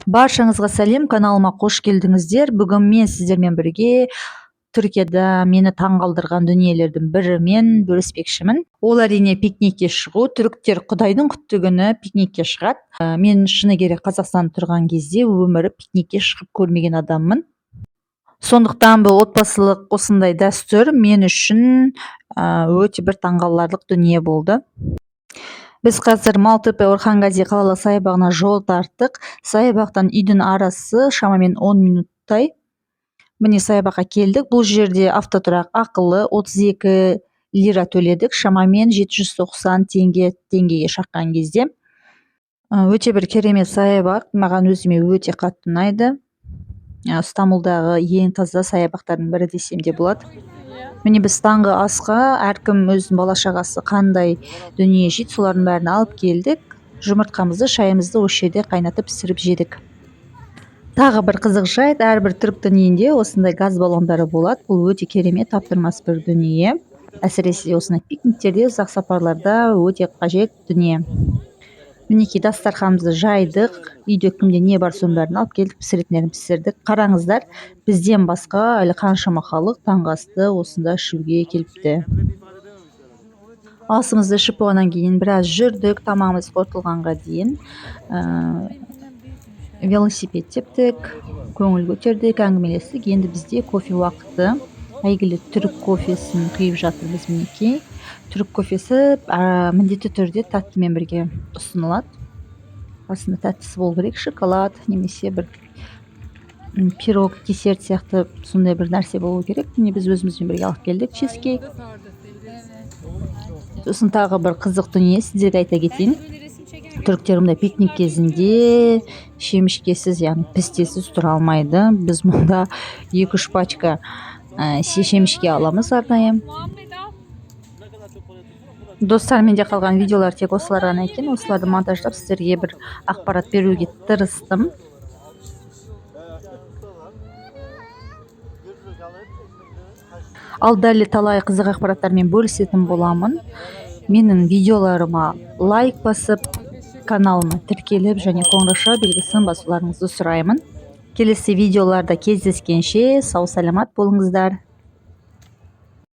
Баршаңызға сәлем, каналыма қош келдіңіздер. Бүгін мен сіздермен бірге Түркияда мені таңғалдырған дүниелердің бірімен бөліспекшімін. Ол әрине пикникке шығу. Түріктер Құдайдың құтты күні пикникке шығады. Мен шыны керек Қазақстанда тұрған кезде өмірі пикникке шығып көрмеген адаммын. Сондықтан бұл отбасылық осындай дәстүр мен үшін өте бір таңғаларлық дүние болды. Біз қазір Малтепе Орхангази қалалық саябағына жол тарттық. Саябақтан үйдің арасы шамамен 10 минуттай. Міне саябаққа келдік. Бұл жерде автотұрақ ақылы 32 лира төледік. Шамамен 790 теңгеге шаққан кезде. Өте бір керемет саябақ. Маған өзіме өте қатты ұнайды. Стамбулдағы ең таза саябақтардың бірі десем де болады. Міне біз таңғы асқа әркім өзінің бала шағасы қандай дүние жейді, солардың бәрін алып келдік. Жұмыртқамызды, шайымызды осы жерде қайнатып пісіріп жедік. Тағы бір қызық жайт, әрбір түріктің үйінде осындай газ баллондары болады. Бұл өте керемет, таптырмас бір дүние. Әсіресе осындай пикниктерде, ұзақ сапарларда өте қажет дүние. Мінекей дастарханымызды жайдық. Үйде кімде не бар соның бәрін алып келдік, пісіретіндерін пісірдік. Қараңыздар, бізден басқа әлі қаншама халық таңғы асты осында ішуге келіпті. Асымызды ішіп болғаннан кейін біраз жүрдік, тамағымыз қорытылғанға дейін. Велосипед тептік, көңіл көтердік, әңгімелестік. Енді бізде кофе уақыты. Әйгілі түрік кофесін құйып жатырмыз мінекей. Түрік кофесі міндетті түрде тәттімен бірге ұсынылады. Асында тәттісі болу керек, шоколад немесе бір пирог, десерт сияқты сондай бір нәрсе болу керек. Міне біз өзімізбен бірге алып келдік чизкейк. Сосын тағы бір қызық дүние сіздерге айта кетейін. Түріктер мұнда пикник кезінде шемішкесіз, яғни пістесіз тұра алмайды. Біз мұнда 2-3 пачка шемішке аламыз арнайы. Достар, менде қалған видеолар тек осылар ғана екен. Осыларды монтаждап сіздерге бір ақпарат беруге тырыстым. Ал дәлі талай қызық ақпараттармен бөлісетін боламын. Менің видеоларыма лайк басып, каналыма тіркеліп және қоңырау белгісін басуларыңызды сұраймын. Келесі видеоларда кездескенше сау саламат болыңыздар.